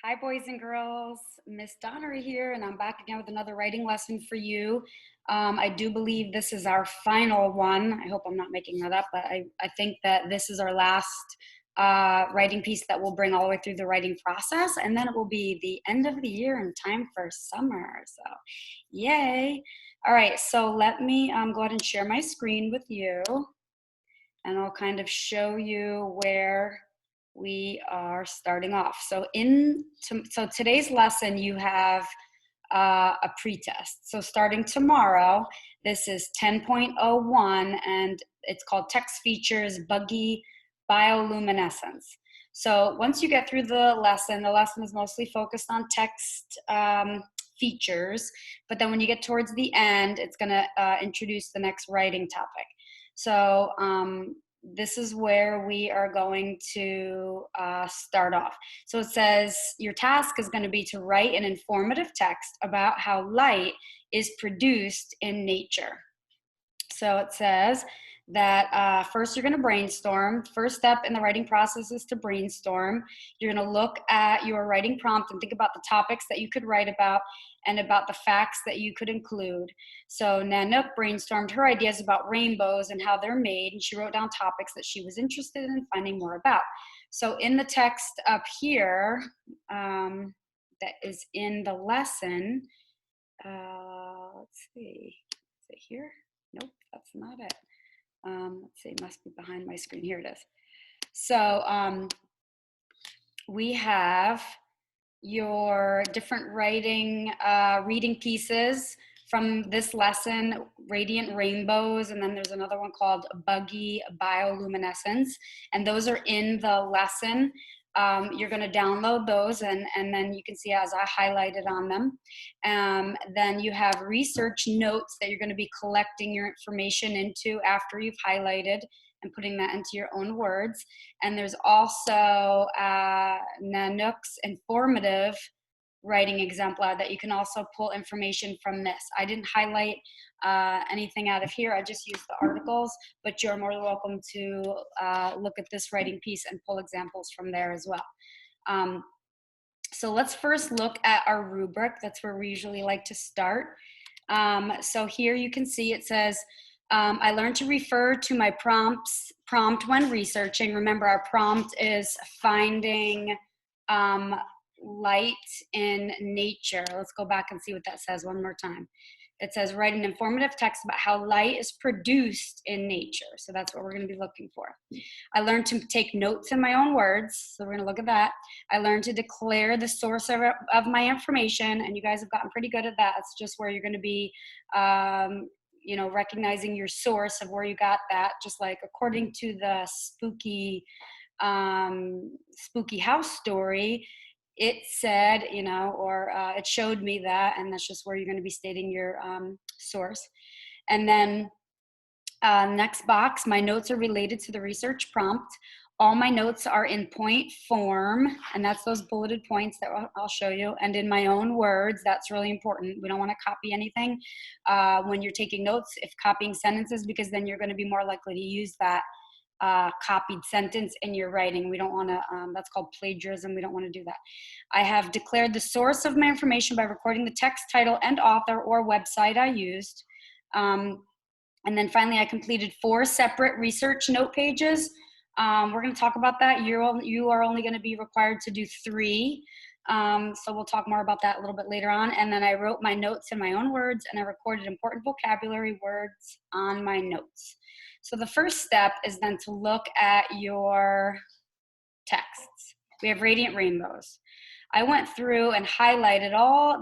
Hi, boys and girls. Miss Donnery here, and I'm back again with another writing lesson for you. I do believe this is our final one. I hope I'm not making that up, but I think that this is our last writing piece that we'll bring all the way through the writing process, and then it will be the end of the year and time for summer. So, yay. All right, so let me go ahead and share my screen with you, and I'll kind of show you where we are starting off. So today's lesson, you have a pretest. So starting tomorrow, this is 10.01, and it's called Text Features Buggy Bioluminescence. So once you get through the lesson is mostly focused on text features, but then when you get towards the end, it's going to introduce the next writing topic. So this is where we are going to start off. So it says your task is going to be to write an informative text about how light is produced in nature. So it says that first you're going to brainstorm. First step in the writing process is to brainstorm. You're going to look at your writing prompt and think about the topics that you could write about and about the facts that you could include. So Nanook brainstormed her ideas about rainbows and how they're made, and she wrote down topics that she was interested in finding more about. So in the text up here that is in the lesson, let's see, is it here? Nope, that's not it. Let's see, it must be behind my screen. Here it is. So we have your different writing, reading pieces from this lesson, Radiant Rainbows, and then there's another one called Buggy Bioluminescence, and those are in the lesson. You're going to download those, and then you can see as I highlighted on them. Then you have research notes that you're going to be collecting your information into after you've highlighted and putting that into your own words. And there's also Nanook's informative writing exemplar that you can also pull information from this. I didn't highlight anything out of here. I just used the articles, but you're more than welcome to look at this writing piece and pull examples from there as well. So let's first look at our rubric. That's where we usually like to start. So here you can see it says, I learned to refer to my prompt when researching. Remember, our prompt is finding light in nature. Let's go back and see what that says one more time. It says, write an informative text about how light is produced in nature. So that's what we're going to be looking for. I learned to take notes in my own words. So we're going to look at that. I learned to declare the source of my information. And you guys have gotten pretty good at that. It's just where you're going to be, recognizing your source of where you got that. Just like according to the spooky house story, it said, it showed me that, and that's just where you're going to be stating your source. And then next box, my notes are related to the research prompt. All my notes are in point form, and that's those bulleted points that I'll show you, and in my own words. That's really important. We don't want to copy anything when you're taking notes, if copying sentences, because then you're going to be more likely to use that copied sentence in your writing. We don't want to, that's called plagiarism. We don't want to do that. I have declared the source of my information by recording the text, title, and author or website I used. And then finally, I completed 4 separate research note pages. We're going to talk about that. You are only going to be required to do 3. So we'll talk more about that a little bit later on. And then I wrote my notes in my own words, and I recorded important vocabulary words on my notes. So the first step is then to look at your texts. We have Radiant Rainbows. I went through and highlighted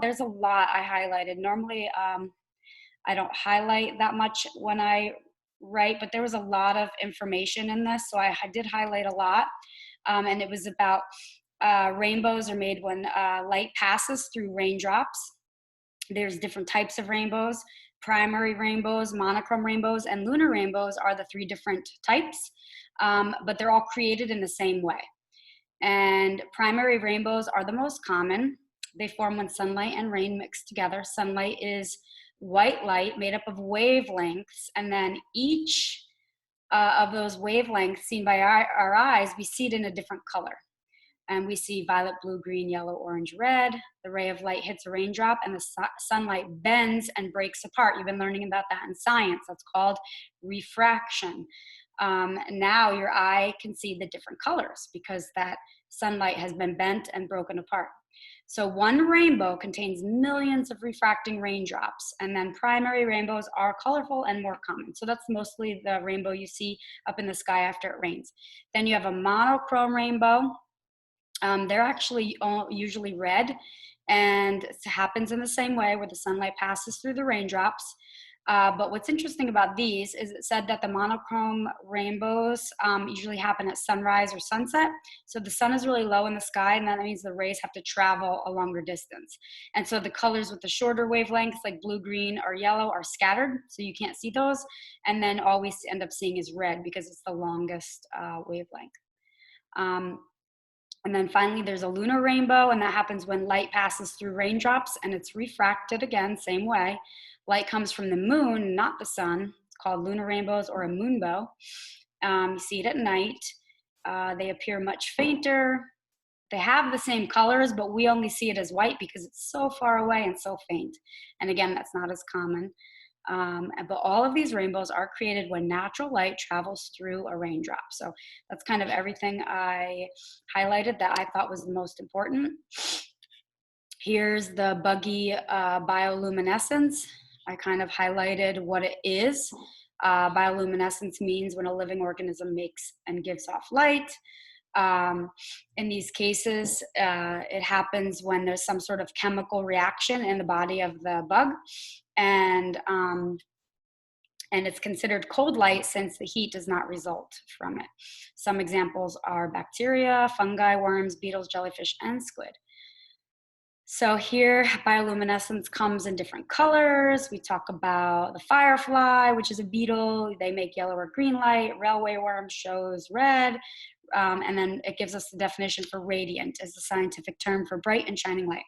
there's a lot I highlighted. Normally, I don't highlight that much when I write, but there was a lot of information in this, so I did highlight a lot. And it was about rainbows are made when light passes through raindrops. There's different types of rainbows. Primary rainbows, monochrome rainbows, and lunar rainbows are the 3 different types, but they're all created in the same way. And primary rainbows are the most common. They form when sunlight and rain mix together. Sunlight is white light made up of wavelengths, and then each of those wavelengths seen by our eyes, we see it in a different color. and we see violet, blue, green, yellow, orange, red. The ray of light hits a raindrop and the sunlight bends and breaks apart. You've been learning about that in science. That's called refraction. Now your eye can see the different colors because that sunlight has been bent and broken apart. So one rainbow contains millions of refracting raindrops, and then primary rainbows are colorful and more common. So that's mostly the rainbow you see up in the sky after it rains. Then you have a monochrome rainbow. They're actually usually red, and it happens in the same way where the sunlight passes through the raindrops. But what's interesting about these is it said that the monochrome rainbows usually happen at sunrise or sunset. So the sun is really low in the sky, and that means the rays have to travel a longer distance. And so the colors with the shorter wavelengths, like blue, green, or yellow, are scattered, so you can't see those. And then all we end up seeing is red because it's the longest wavelength. And then finally, there's a lunar rainbow, and that happens when light passes through raindrops and it's refracted again, same way. Light comes from the moon, not the sun. It's called lunar rainbows or a moonbow. You see it at night. They appear much fainter. They have the same colors, but we only see it as white because it's so far away and so faint. And again, that's not as common. But all of these rainbows are created when natural light travels through a raindrop. So that's kind of everything I highlighted that I thought was the most important. Here's the buggy bioluminescence. I kind of highlighted what it is. Bioluminescence means when a living organism makes and gives off light. In these cases, it happens when there's some sort of chemical reaction in the body of the bug. And it's considered cold light since the heat does not result from it. Some examples are bacteria, fungi, worms, beetles, jellyfish, and squid. So here, bioluminescence comes in different colors. We talk about the firefly, which is a beetle. They make yellow or green light. Railway worm shows red. And then it gives us the definition for radiant as the scientific term for bright and shining light.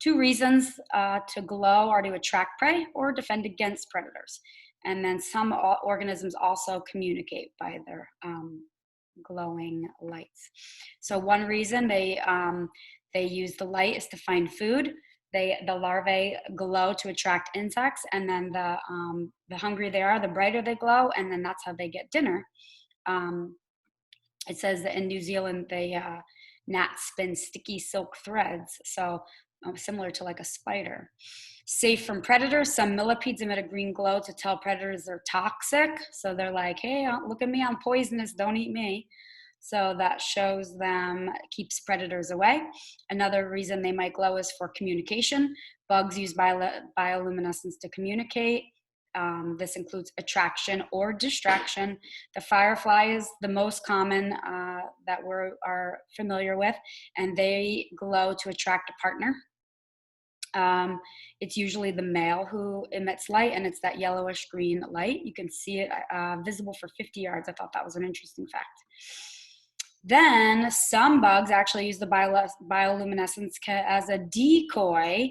2 reasons to glow are to attract prey or defend against predators. And then some organisms also communicate by their glowing lights. So one reason they use the light is to find food. The larvae glow to attract insects, and then the hungrier they are, the brighter they glow, and then that's how they get dinner. It says that in New Zealand, gnats spin sticky silk threads, so similar to like a spider. Safe from predators, some millipedes emit a green glow to tell predators they're toxic. So they're like, hey, look at me, I'm poisonous, don't eat me. So that shows them, keeps predators away. Another reason they might glow is for communication. Bugs use bioluminescence to communicate. This includes attraction or distraction. The firefly is the most common that we are familiar with, and they glow to attract a partner. It's usually the male who emits light, and it's that yellowish green light. You can see it visible for 50 yards. I thought that was an interesting fact. Then some bugs actually use the bioluminescence as a decoy.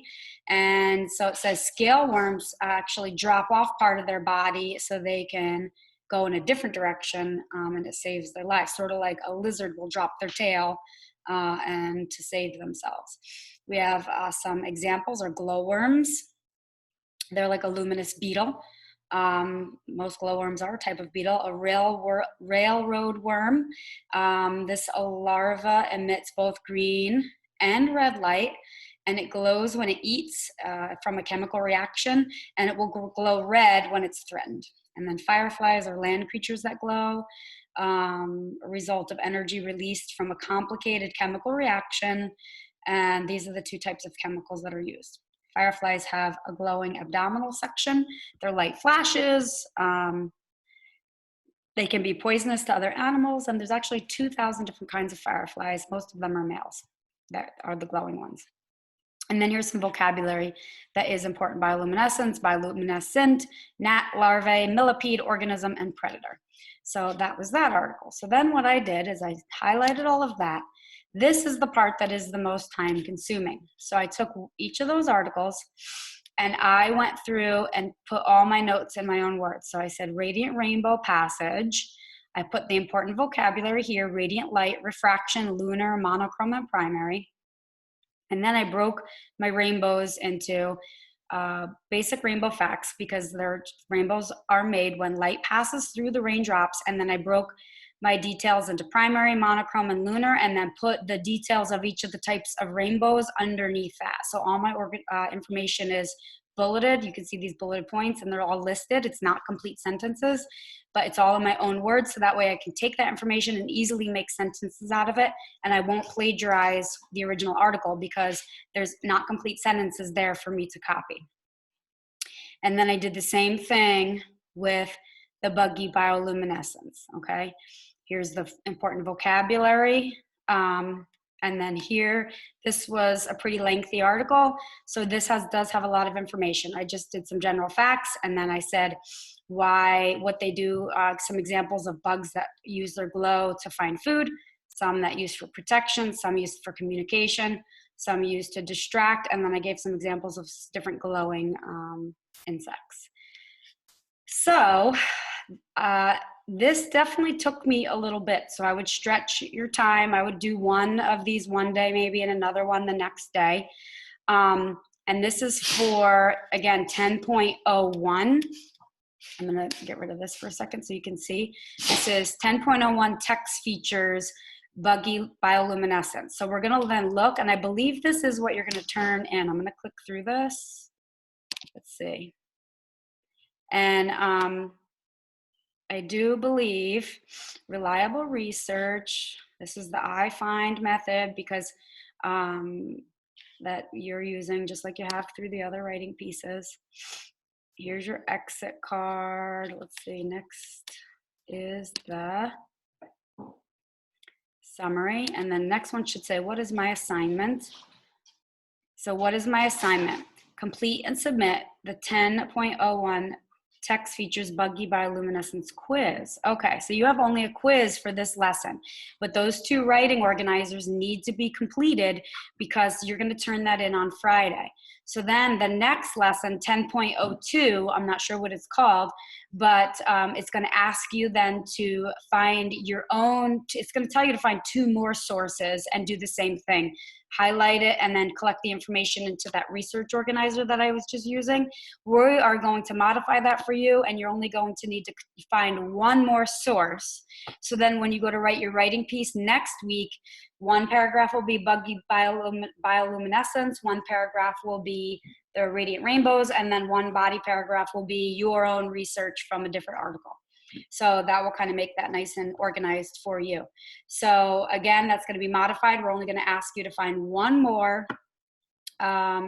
And so it says scale worms actually drop off part of their body so they can go in a different direction, and it saves their life. Sort of like a lizard will drop their tail and to save themselves. We have some examples are glowworms. They're like a luminous beetle. Most glowworms are a type of beetle. A railroad worm. This larva emits both green and red light, and it glows when it eats from a chemical reaction, and it will glow red when it's threatened. And then fireflies are land creatures that glow, a result of energy released from a complicated chemical reaction, and these are the 2 types of chemicals that are used. Fireflies have a glowing abdominal section. Their light flashes. They can be poisonous to other animals, and there's actually 2,000 different kinds of fireflies. Most of them are males that are the glowing ones. And then here's some vocabulary that is important. Bioluminescence, bioluminescent, gnat, larvae, millipede, organism, and predator. So that was that article. So then what I did is I highlighted all of that. This is the part that is the most time consuming. So I took each of those articles and I went through and put all my notes in my own words. So I said radiant rainbow passage. I put the important vocabulary here: radiant light, refraction, lunar, monochrome, and primary. And then I broke my rainbows into basic rainbow facts, because their rainbows are made when light passes through the raindrops. And then I broke my details into primary, monochrome, and lunar, and then put the details of each of the types of rainbows underneath that. So all my information is bulleted. You can see these bulleted points, and they're all listed. It's not complete sentences, but it's all in my own words, so that way I can take that information and easily make sentences out of it, and I won't plagiarize the original article because there's not complete sentences there for me to copy. And then I did the same thing with the buggy bioluminescence, okay? Here's the important vocabulary. And then here, this was a pretty lengthy article. So this does have a lot of information. I just did some general facts, and then I said what they do, some examples of bugs that use their glow to find food, some that use for protection, some used for communication, some used to distract, and then I gave some examples of different glowing insects. So this definitely took me a little bit. So I would stretch your time. I would do one of these one day maybe, and another one the next day. And this is for, again, 10.01. I'm going to get rid of this for a second so you can see. This is 10.01 text features buggy bioluminescence. So we're going to then look, and I believe this is what you're going to turn in. I'm going to click through this. Let's see. And I do believe reliable research. This is the I find method, because that you're using just like you have through the other writing pieces. Here's your exit card. Let's see, next is the summary. And then next one should say, what is my assignment? So what is my assignment? Complete and submit the 10.01 text features buggy bioluminescence quiz. Okay, so you have only a quiz for this lesson, but those two writing organizers need to be completed because you're going to turn that in on Friday. So then the next lesson, 10.02, I'm not sure what it's called, but it's going to ask you then to find your own, it's going to tell you to find 2 more sources and do the same thing. Highlight it and then collect the information into that research organizer that I was just using. We are going to modify that for you, and you're only going to need to find 1 more source. So then when you go to write your writing piece next week, 1 paragraph will be buggy bioluminescence, 1 paragraph will be the radiant rainbows, and then 1 body paragraph will be your own research from a different article. So that will kind of make that nice and organized for you. So again, that's going to be modified. We're only going to ask you to find 1 more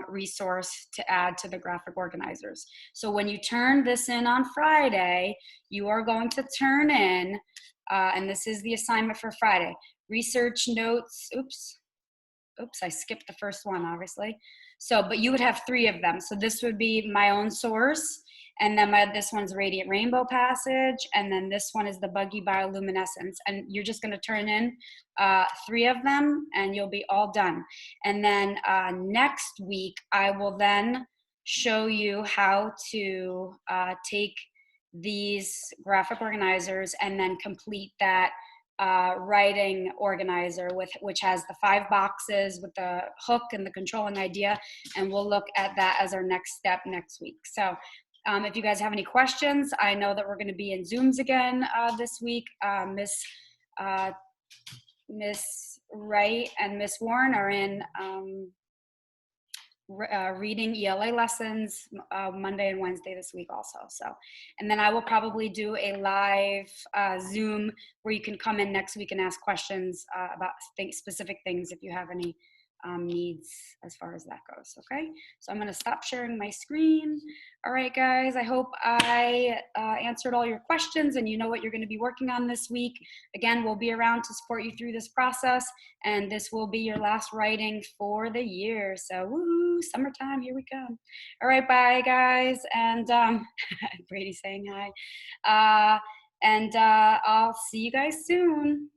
resource to add to the graphic organizers. So when you turn this in on Friday, you are going to turn in, and this is the assignment for Friday, research notes. Oops, I skipped the first one, obviously. So, but you would have 3 of them. So this would be my own source, and then this one's radiant rainbow passage, and then this one is the buggy bioluminescence. And you're just going to turn in 3 of them, and you'll be all done. And then next week, I will then show you how to take these graphic organizers and then complete that writing organizer which has the 5 boxes with the hook and the controlling idea, and we'll look at that as our next step next week. So if you guys have any questions, I know that we're going to be in Zooms again this week. Miss Wright and Miss Warren are in reading ELA lessons Monday and Wednesday this week also. So, and then I will probably do a live Zoom where you can come in next week and ask questions about specific things if you have any needs as far as that goes. Okay, so I'm going to stop sharing my screen. All right, guys, I hope I answered all your questions and you know what you're going to be working on this week. Again, we'll be around to support you through this process, and this will be your last writing for the year. So woohoo, summertime, here we come. All right, bye, guys. And Brady's saying hi. And I'll see you guys soon.